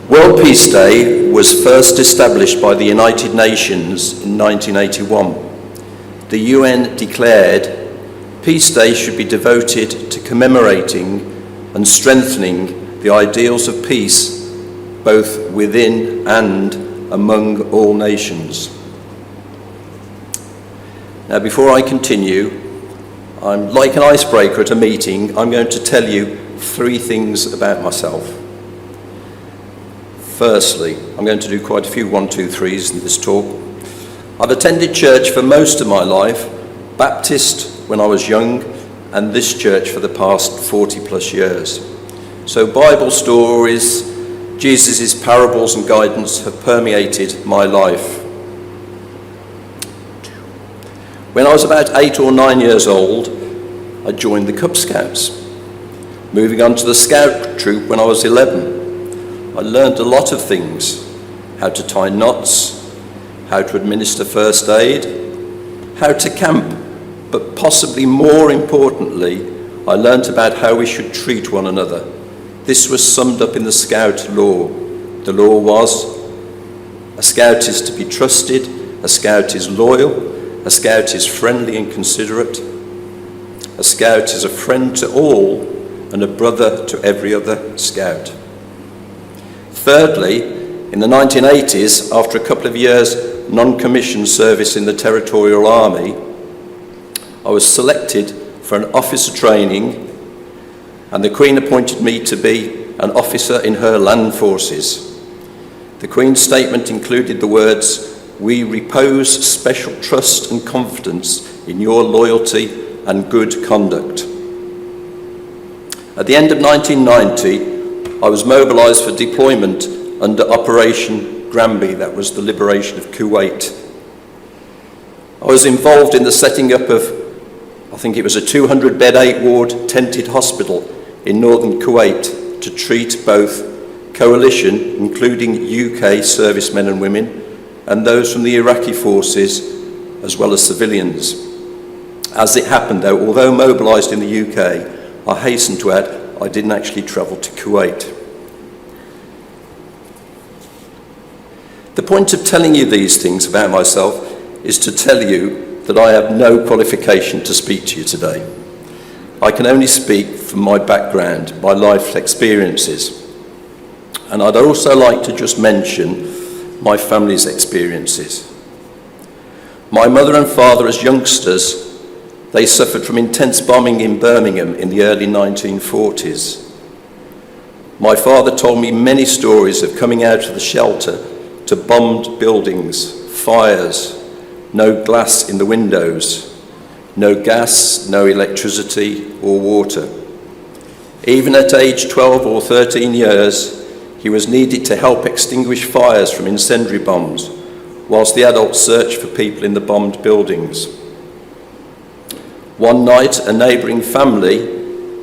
World Peace Day was first established by the United Nations in 1981. The UN declared Peace Day should be devoted to commemorating and strengthening the ideals of peace, both within and among all nations. Now, before I continue, I'm like an icebreaker at a meeting. I'm going to tell you 3 things about myself. Firstly, I'm going to do quite a few 1, 2, 3s in this talk. I've attended church for most of my life, Baptist when I was young, and this church for the past 40 plus years. So Bible stories, Jesus' parables and guidance have permeated my life. When I was about 8 or 9 years old, I joined the Cub Scouts. Moving on to the Scout troop when I was 11. I learned a lot of things: how to tie knots, how to administer first aid, how to camp, but possibly more importantly, I learned about how we should treat one another. This was summed up in the Scout law. The law was: a Scout is to be trusted, a Scout is loyal, a Scout is friendly and considerate, a Scout is a friend to all and a brother to every other Scout. Thirdly, in the 1980s, after a couple of years non-commissioned service in the Territorial Army, I was selected for an officer training, and the Queen appointed me to be an officer in her land forces. The Queen's statement included the words, "We repose special trust and confidence in your loyalty and good conduct." At the end of 1990, I was mobilised for deployment under Operation Granby, that was the liberation of Kuwait. I was involved in the setting up of, I think it was a 200-bed 8-ward tented hospital in northern Kuwait to treat both coalition, including UK servicemen and women, and those from the Iraqi forces, as well as civilians. As it happened though, although mobilised in the UK, I hasten to add, I didn't actually travel to Kuwait. The point of telling you these things about myself is to tell you that I have no qualification to speak to you today. I can only speak from my background, my life experiences. And I'd also like to just mention my family's experiences. My mother and father, as youngsters, they suffered from intense bombing in Birmingham in the early 1940s. My father told me many stories of coming out of the shelter to bombed buildings, fires, no glass in the windows, no gas, no electricity or water. Even at age 12 or 13 years, he was needed to help extinguish fires from incendiary bombs, whilst the adults searched for people in the bombed buildings. One night, a neighbouring family,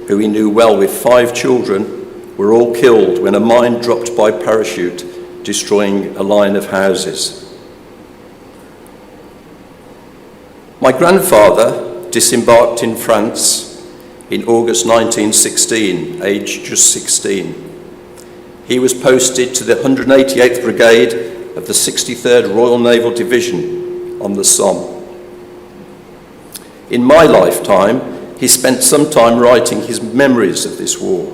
who he knew well with 5 children, were all killed when a mine dropped by parachute, destroying a line of houses. My grandfather disembarked in France in August 1916, aged just 16. He was posted to the 188th Brigade of the 63rd Royal Naval Division on the Somme. In my lifetime, he spent some time writing his memories of this war.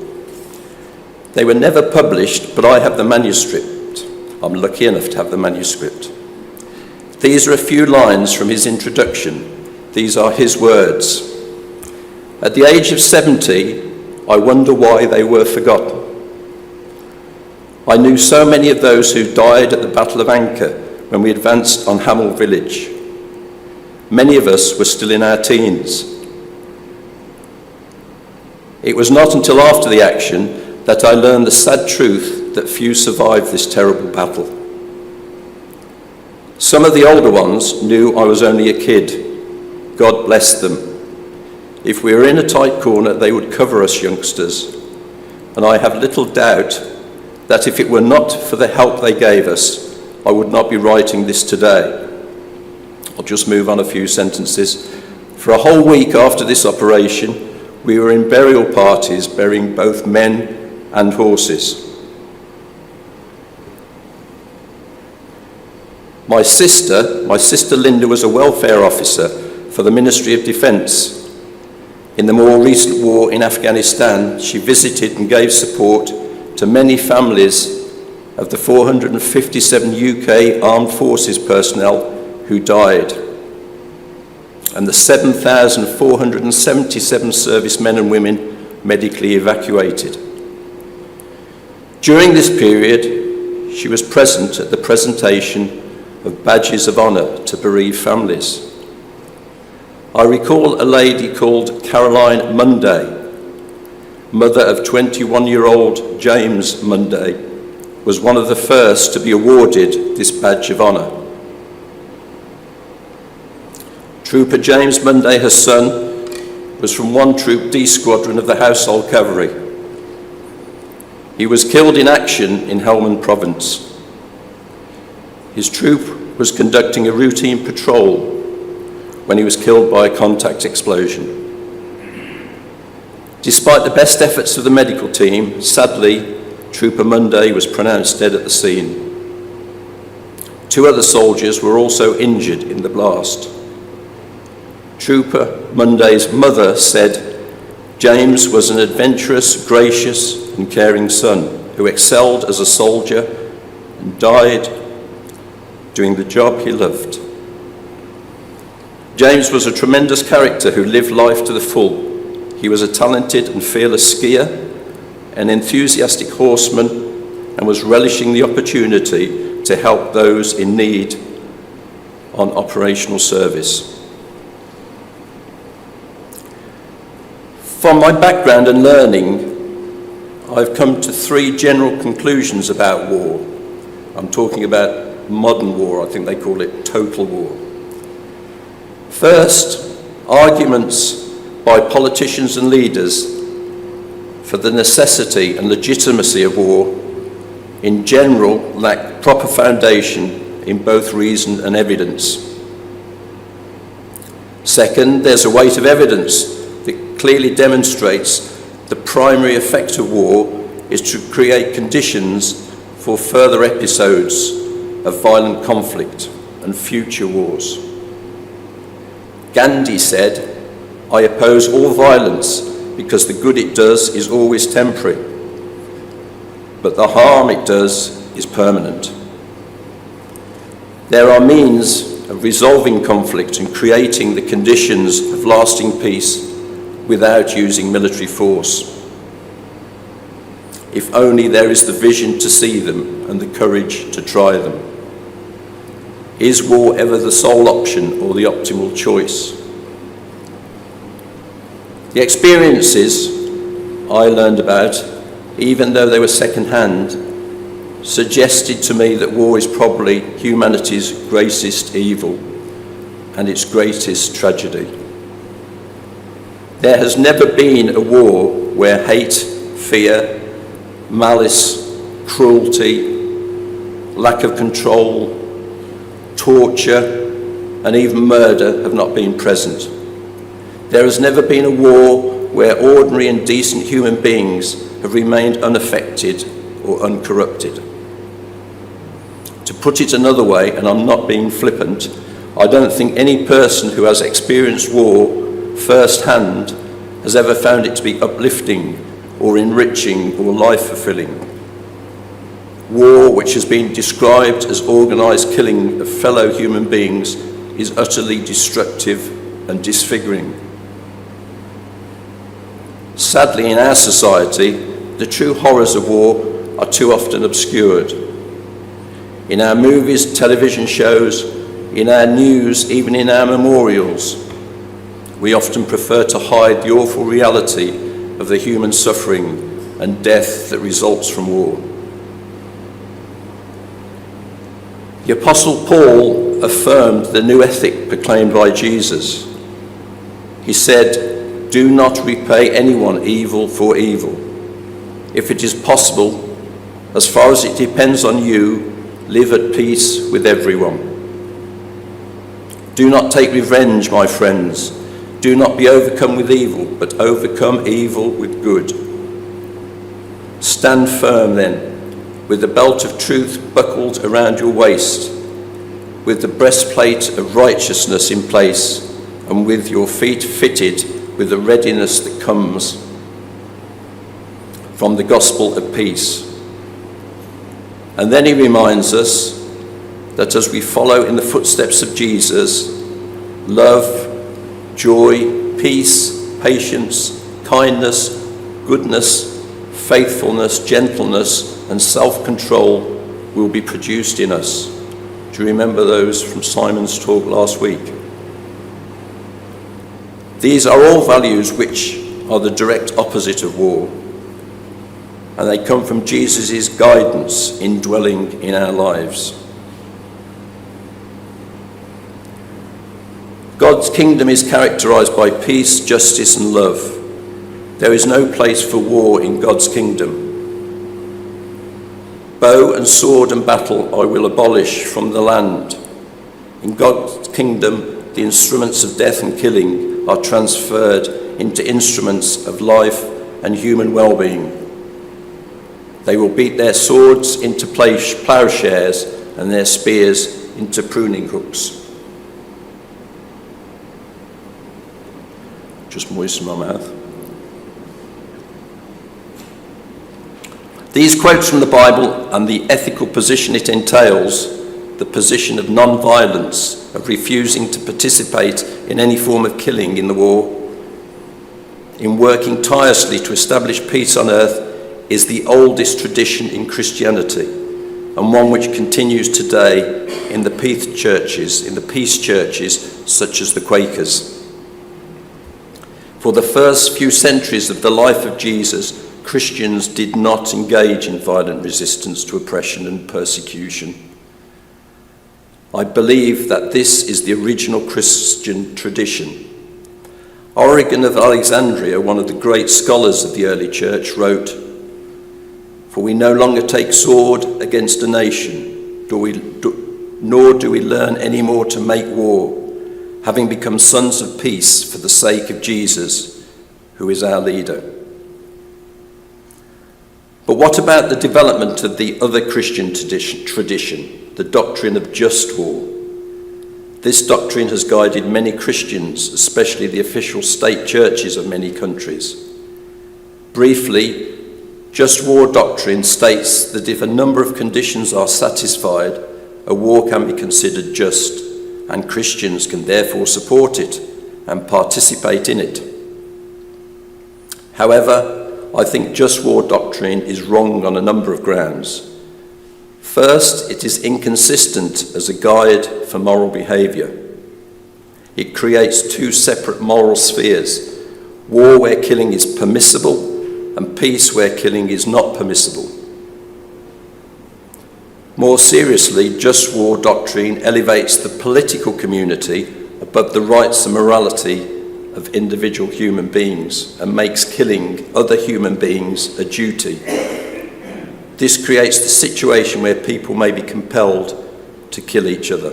They were never published, but I have the manuscript. I'm lucky enough to have the manuscript. These are a few lines from his introduction. These are his words. At the age of 70, I wonder why they were forgotten. I knew so many of those who died at the Battle of Anchor when we advanced on Hamel village. Many of us were still in our teens. It was not until after the action that I learned the sad truth that few survived this terrible battle. Some of the older ones knew I was only a kid. God bless them. If we were in a tight corner, they would cover us youngsters. And I have little doubt that if it were not for the help they gave us, I would not be writing this today. I'll just move on a few sentences. For a whole week after this operation, we were in burial parties burying both men and horses. My sister Linda, was a welfare officer for the Ministry of Defence. In the more recent war in Afghanistan, she visited and gave support to many families of the 457 UK Armed Forces personnel who died, and the 7,477 servicemen and women medically evacuated. During this period, she was present at the presentation of badges of honour to bereaved families. I recall a lady called Caroline Munday, mother of 21-year-old James Munday, was one of the first to be awarded this badge of honour. Trooper James Munday, her son, was from 1 Troop D Squadron of the Household Cavalry. He was killed in action in Helmand Province. His troop was conducting a routine patrol when he was killed by a contact explosion. Despite the best efforts of the medical team, sadly, Trooper Munday was pronounced dead at the scene. 2 other soldiers were also injured in the blast. Trooper Munday's mother said, "James was an adventurous, gracious and caring son who excelled as a soldier and died doing the job he loved." James was a tremendous character who lived life to the full. He was a talented and fearless skier, an enthusiastic horseman, and was relishing the opportunity to help those in need on operational service. From my background and learning, I've come to 3 general conclusions about war. I'm talking about modern war. I think they call it total war. First, arguments by politicians and leaders for the necessity and legitimacy of war in general lack proper foundation in both reason and evidence. Second, there's a weight of evidence that clearly demonstrates the primary effect of war is to create conditions for further episodes of violent conflict and future wars. Gandhi said, "I oppose all violence because the good it does is always temporary, but the harm it does is permanent." There are means of resolving conflict and creating the conditions of lasting peace without using military force, if only there is the vision to see them and the courage to try them. Is war ever the sole option or the optimal choice? The experiences I learned about, even though they were second-hand, suggested to me that war is probably humanity's greatest evil and its greatest tragedy. There has never been a war where hate, fear, malice, cruelty, lack of control, torture, and even murder have not been present. There has never been a war where ordinary and decent human beings have remained unaffected or uncorrupted. To put it another way, and I'm not being flippant, I don't think any person who has experienced war firsthand has ever found it to be uplifting or enriching or life-fulfilling. War, which has been described as organised killing of fellow human beings, is utterly destructive and disfiguring. Sadly, in our society, the true horrors of war are too often obscured. In our movies, television shows, in our news, even in our memorials, we often prefer to hide the awful reality of the human suffering and death that results from war. The Apostle Paul affirmed the new ethic proclaimed by Jesus. He said, "Do not repay anyone evil for evil. If it is possible, as far as it depends on you, live at peace with everyone. Do not take revenge, my friends. Do not be overcome with evil, but overcome evil with good. Stand firm then, with the belt of truth buckled around your waist, with the breastplate of righteousness in place, and with your feet fitted with the readiness that comes from the gospel of peace. And then he reminds us that as we follow in the footsteps of Jesus, love, joy, peace, patience, kindness, goodness, faithfulness, gentleness, and self-control will be produced in us. Do you remember those from Simon's talk last week? These are all values which are the direct opposite of war, and they come from Jesus' guidance indwelling in our lives. God's kingdom is characterized by peace, justice, and love. There is no place for war in God's kingdom. Bow and sword and battle I will abolish from the land. In God's kingdom, the instruments of death and killing are transferred into instruments of life and human well-being. They will beat their swords into plowshares and their spears into pruning hooks. Just moisten my mouth. These quotes from the Bible and the ethical position it entails, the position of non-violence, of refusing to participate in any form of killing in the war, in working tirelessly to establish peace on earth, is the oldest tradition in Christianity, and one which continues today in the peace churches such as the Quakers. For the first few centuries of the life of Jesus, Christians did not engage in violent resistance to oppression and persecution. I believe that this is the original Christian tradition. Origen of Alexandria, one of the great scholars of the early church, wrote, "For we no longer take sword against a nation, nor do we learn any more to make war, having become sons of peace for the sake of Jesus, who is our leader." But what about the development of the other Christian tradition, the doctrine of just war? This doctrine has guided many Christians, especially the official state churches of many countries. Briefly, just war doctrine states that if a number of conditions are satisfied, a war can be considered just, and Christians can therefore support it and participate in it. However, I think just war doctrine is wrong on a number of grounds. First, it is inconsistent as a guide for moral behaviour. It creates two separate moral spheres: war where killing is permissible, and peace where killing is not permissible. More seriously, just war doctrine elevates the political community above the rights and morality of individual human beings and makes killing other human beings a duty. This creates the situation where people may be compelled to kill each other.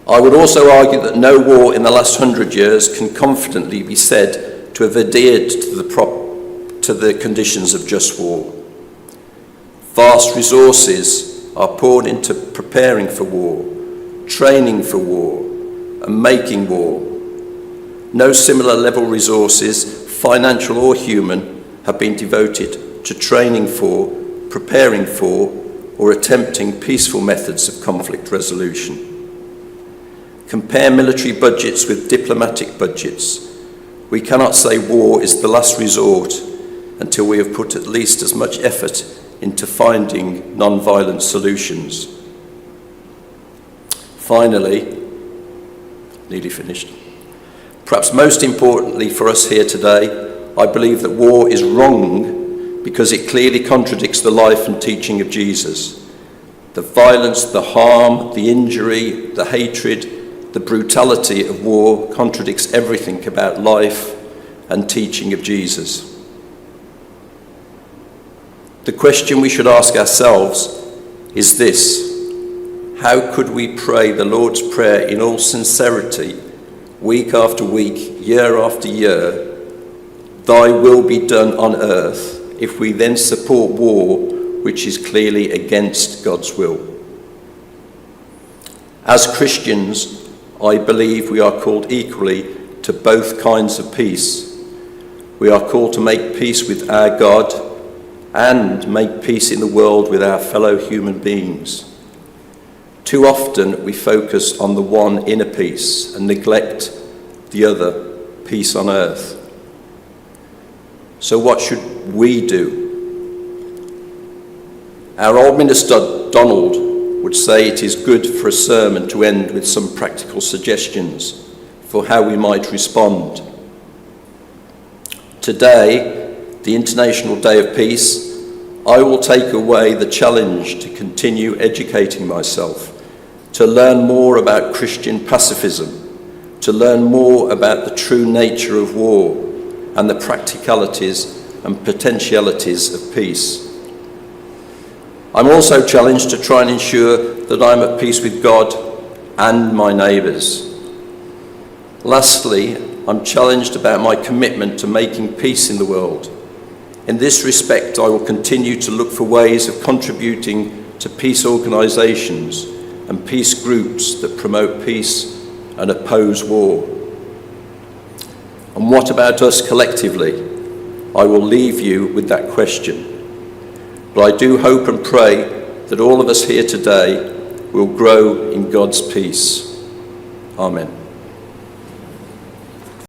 I would also argue that no war in the last 100 years can confidently be said to have adhered to the conditions of just war. Vast resources are poured into preparing for war, training for war, and making war. No similar level resources, financial or human, have been devoted to training for, preparing for, or attempting peaceful methods of conflict resolution. Compare military budgets with diplomatic budgets. We cannot say war is the last resort until we have put at least as much effort into finding non-violent solutions. Finally, nearly finished. Perhaps most importantly for us here today, I believe that war is wrong because it clearly contradicts the life and teaching of Jesus. The violence, the harm, the injury, the hatred, the brutality of war contradicts everything about life and teaching of Jesus. The question we should ask ourselves is this: how could we pray the Lord's Prayer in all sincerity, week after week, year after year, "Thy will be done on earth," if we then support war which is clearly against God's will? As Christians, I believe we are called equally to both kinds of peace. We are called to make peace with our God and make peace in the world with our fellow human beings. Too often we focus on the one inner peace and neglect the other, peace on earth. So what should we do? Our old minister Donald would say it is good for a sermon to end with some practical suggestions for how we might respond. Today, the International Day of Peace, I will take away the challenge to continue educating myself, to learn more about Christian pacifism, to learn more about the true nature of war and the practicalities and potentialities of peace. I'm also challenged to try and ensure that I'm at peace with God and my neighbours. Lastly, I'm challenged about my commitment to making peace in the world. In this respect, I will continue to look for ways of contributing to peace organisations and peace groups that promote peace and oppose war. And what about us collectively? I will leave you with that question. But I do hope and pray that all of us here today will grow in God's peace. Amen.